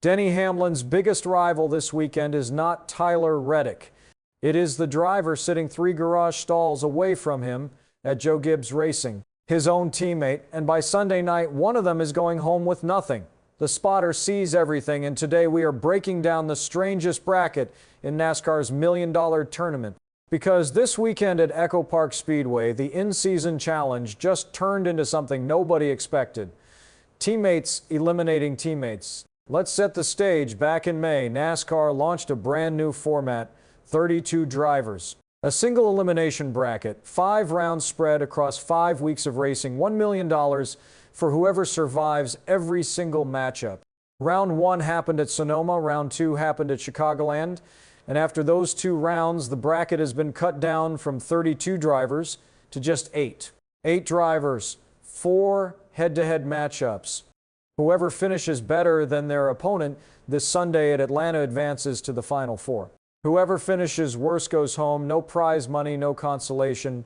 Denny Hamlin's biggest rival this weekend is not Tyler Reddick. It is the driver sitting 3 garage stalls away from him at Joe Gibbs Racing, his own teammate, and by Sunday night, one of them is going home with nothing. The spotter sees everything, and today we are breaking down the strangest bracket in NASCAR's $1 million tournament. Because this weekend at Echo Park Speedway, the in-season challenge just turned into something nobody expected. Teammates eliminating teammates. Let's set the stage. Back in May, NASCAR launched a brand new format, 32 drivers. A single elimination bracket, 5 rounds spread across 5 weeks of racing, $1 million for whoever survives every single matchup. Round 1 happened at Sonoma, round 2 happened at Chicagoland, and after those 2 rounds, the bracket has been cut down from 32 drivers to just 8. 8 drivers, 4 head-to-head matchups. Whoever finishes better than their opponent this Sunday at Atlanta advances to the Final Four. Whoever finishes worse goes home, no prize money, no consolation,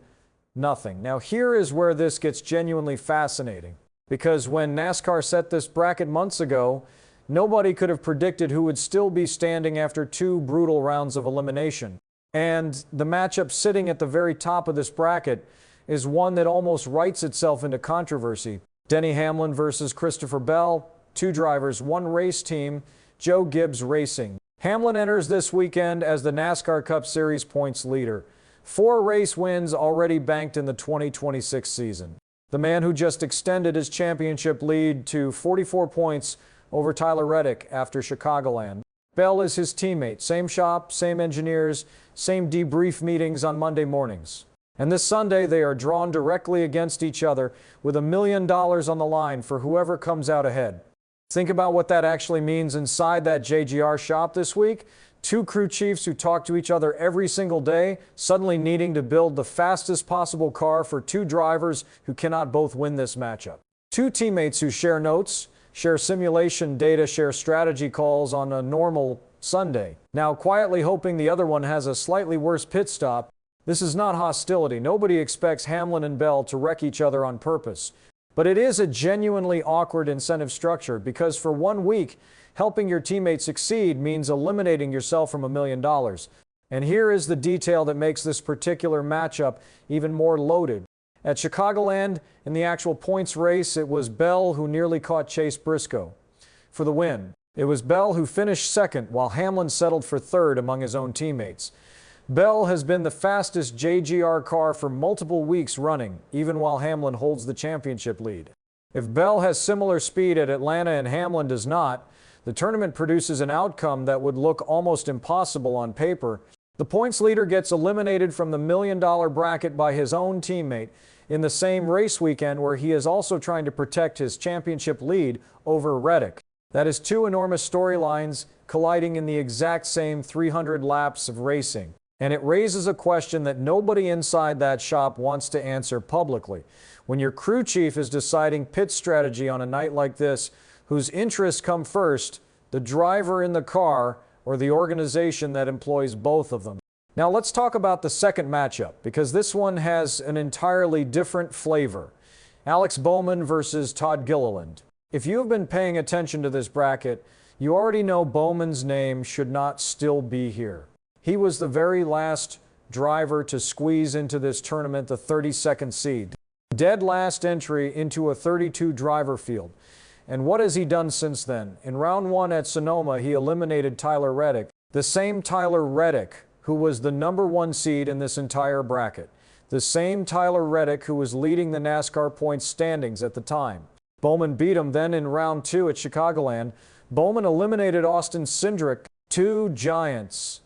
nothing. Now here is where this gets genuinely fascinating, because when NASCAR set this bracket months ago, nobody could have predicted who would still be standing after 2 brutal rounds of elimination. And the matchup sitting at the very top of this bracket is one that almost writes itself into controversy. Denny Hamlin versus Christopher Bell, 2 drivers, 1 race team, Joe Gibbs Racing. Hamlin enters this weekend as the NASCAR Cup Series points leader. 4 race wins already banked in the 2026 season. The man who just extended his championship lead to 44 points over Tyler Reddick after Chicagoland. Bell is his teammate. Same shop, same engineers, same debrief meetings on Monday mornings. And this Sunday, they are drawn directly against each other with $1 million on the line for whoever comes out ahead. Think about what that actually means inside that JGR shop this week. 2 crew chiefs who talk to each other every single day, suddenly needing to build the fastest possible car for 2 drivers who cannot both win this matchup. 2 teammates who share notes, share simulation data, share strategy calls on a normal Sunday. Now quietly hoping the other one has a slightly worse pit stop. This is not hostility. Nobody expects Hamlin and Bell to wreck each other on purpose. But it is a genuinely awkward incentive structure, because for 1 week, helping your teammate succeed means eliminating yourself from $1 million. And here is the detail that makes this particular matchup even more loaded. At Chicagoland, in the actual points race, it was Bell who nearly caught Chase Briscoe for the win. It was Bell who finished second, while Hamlin settled for third among his own teammates. Bell has been the fastest JGR car for multiple weeks running, even while Hamlin holds the championship lead. If Bell has similar speed at Atlanta and Hamlin does not, the tournament produces an outcome that would look almost impossible on paper. The points leader gets eliminated from the $1 million bracket by his own teammate in the same race weekend where he is also trying to protect his championship lead over Reddick. That is 2 enormous storylines colliding in the exact same 300 laps of racing. And it raises a question that nobody inside that shop wants to answer publicly. When your crew chief is deciding pit strategy on a night like this, whose interests come first, the driver in the car or the organization that employs both of them? Now let's talk about the second matchup, because this one has an entirely different flavor. Alex Bowman versus Todd Gilliland. If you have been paying attention to this bracket, you already know Bowman's name should not still be here. He was the very last driver to squeeze into this tournament, the 32nd seed. Dead last entry into a 32 driver field. And what has he done since then? In round 1 at Sonoma, he eliminated Tyler Reddick, the same Tyler Reddick who was the number 1 seed in this entire bracket. The same Tyler Reddick who was leading the NASCAR points standings at the time. Bowman beat him then in round 2 at Chicagoland. Bowman eliminated Austin Cindric. 2 giants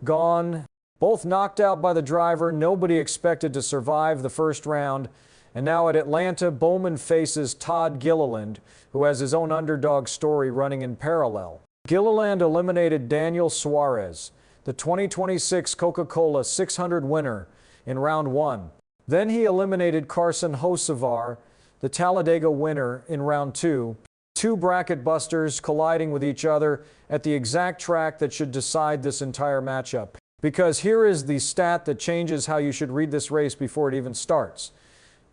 gone, both knocked out by the driver. Nobody expected to survive the first round. And now at Atlanta, Bowman faces Todd Gilliland, who has his own underdog story running in parallel. Gilliland eliminated Daniel Suarez, the 2026 Coca-Cola 600 winner, in round 1. Then he eliminated Carson Hocevar, the Talladega winner, in round 2. 2 bracket busters colliding with each other at the exact track that should decide this entire matchup. Because here is the stat that changes how you should read this race before it even starts.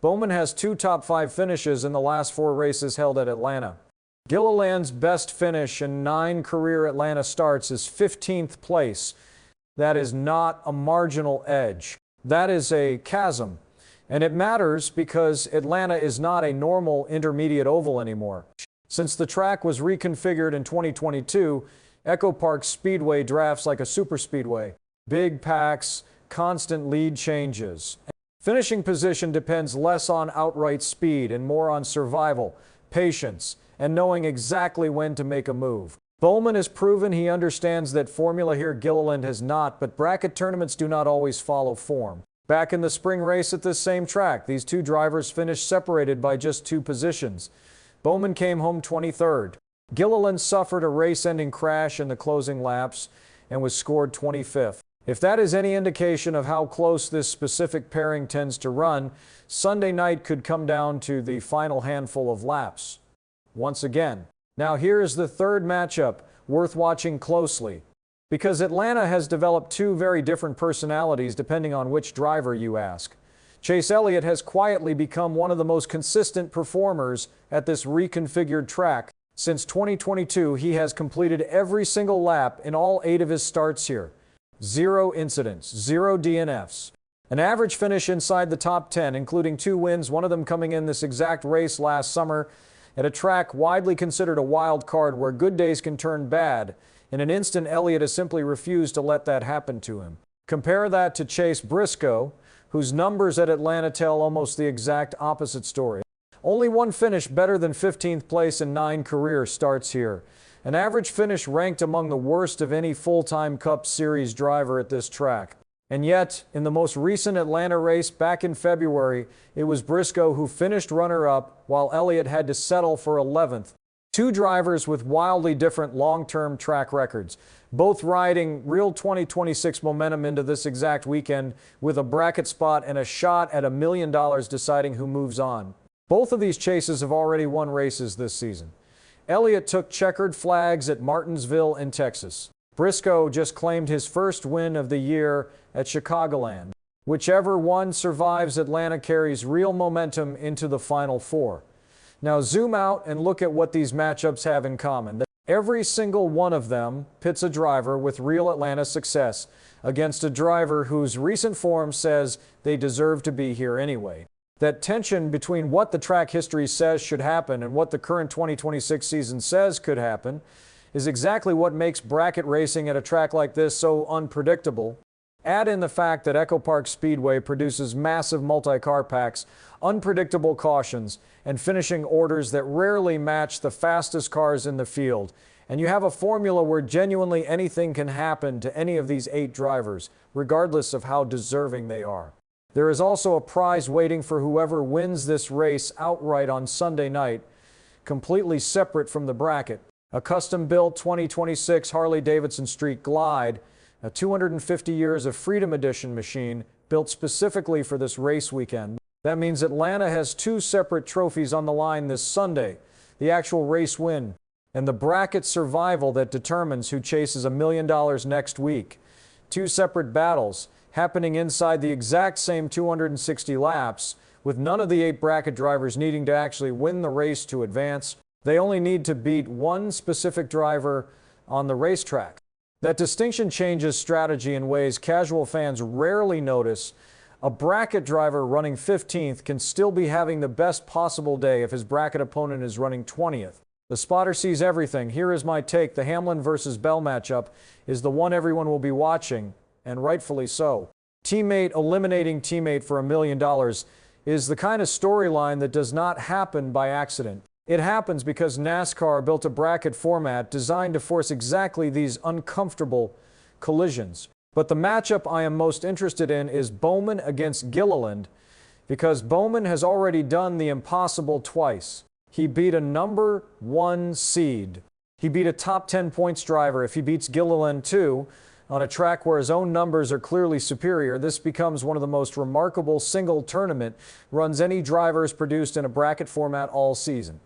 Bowman has 2 top 5 finishes in the last 4 races held at Atlanta. Gilliland's best finish in 9 career Atlanta starts is 15th place. That is not a marginal edge. That is a chasm. And it matters because Atlanta is not a normal intermediate oval anymore. Since the track was reconfigured in 2022, Echo Park Speedway drafts like a superspeedway. Big packs, constant lead changes. Finishing position depends less on outright speed and more on survival, patience, and knowing exactly when to make a move. Bowman has proven he understands that formula here. Gilliland has not, but bracket tournaments do not always follow form. Back in the spring race at this same track, these two drivers finished separated by just 2 positions. Bowman came home 23rd. Gilliland suffered a race-ending crash in the closing laps and was scored 25th. If that is any indication of how close this specific pairing tends to run, Sunday night could come down to the final handful of laps. Once again. Now here is the third matchup worth watching closely, because Atlanta has developed 2 very different personalities depending on which driver you ask. Chase Elliott has quietly become one of the most consistent performers at this reconfigured track. Since 2022, he has completed every single lap in all 8 of his starts here. 0 incidents, 0 DNFs. An average finish inside the top 10, including 2 wins, one of them coming in this exact race last summer at a track widely considered a wild card where good days can turn bad. In an instant, Elliott has simply refused to let that happen to him. Compare that to Chase Briscoe, whose numbers at Atlanta tell almost the exact opposite story. Only 1 finish better than 15th place in 9 career starts here. An average finish ranked among the worst of any full-time Cup Series driver at this track. And yet, in the most recent Atlanta race back in February, it was Briscoe who finished runner-up while Elliott had to settle for 11th. 2 drivers with wildly different long-term track records, both riding real 2026 momentum into this exact weekend with a bracket spot and a shot at $1 million deciding who moves on. Both of these chases have already won races this season. Elliott took checkered flags at Martinsville in Texas. Briscoe just claimed his first win of the year at Chicagoland. Whichever one survives Atlanta carries real momentum into the Final Four. Now zoom out and look at what these matchups have in common. Every single one of them pits a driver with real Atlanta success against a driver whose recent form says they deserve to be here anyway. That tension between what the track history says should happen and what the current 2026 season says could happen is exactly what makes bracket racing at a track like this so unpredictable. Add in the fact that Echo Park Speedway produces massive multi-car packs, unpredictable cautions, and finishing orders that rarely match the fastest cars in the field. And you have a formula where genuinely anything can happen to any of these 8 drivers, regardless of how deserving they are. There is also a prize waiting for whoever wins this race outright on Sunday night, completely separate from the bracket. A custom-built 2026 Harley-Davidson Street Glide, a 250 years of Freedom Edition machine built specifically for this race weekend. That means Atlanta has 2 separate trophies on the line this Sunday, the actual race win, and the bracket survival that determines who chases $1 million next week. 2 separate battles happening inside the exact same 260 laps, with none of the 8 bracket drivers needing to actually win the race to advance. They only need to beat one specific driver on the racetrack. That distinction changes strategy in ways casual fans rarely notice. A bracket driver running 15th can still be having the best possible day if his bracket opponent is running 20th. The spotter sees everything. Here is my take. The Hamlin versus Bell matchup is the one everyone will be watching, and rightfully so. Teammate eliminating teammate for $1 million is the kind of storyline that does not happen by accident. It happens because NASCAR built a bracket format designed to force exactly these uncomfortable collisions. But the matchup I am most interested in is Bowman against Gilliland, because Bowman has already done the impossible twice. He beat a number 1 seed. He beat a top 10 points driver. If he beats Gilliland too, on a track where his own numbers are clearly superior, this becomes one of the most remarkable single tournament runs any driver has produced in a bracket format all season.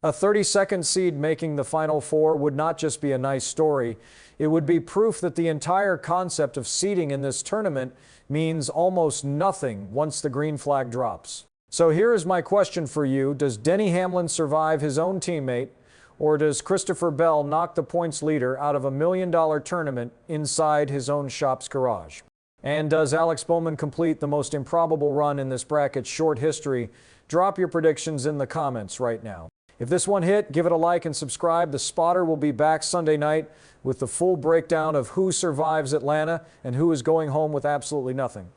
A 32nd seed making the Final Four would not just be a nice story, it would be proof that the entire concept of seeding in this tournament means almost nothing once the green flag drops. So here is my question for you. Does Denny Hamlin survive his own teammate, Or does Christopher Bell knock the points leader out of $1 million tournament inside his own shop's garage? And does Alex Bowman complete the most improbable run in this bracket's short history? Drop your predictions in the comments right now. If this one hit, give it a like and subscribe. The Spotter will be back Sunday night with the full breakdown of who survives Atlanta and who is going home with absolutely nothing.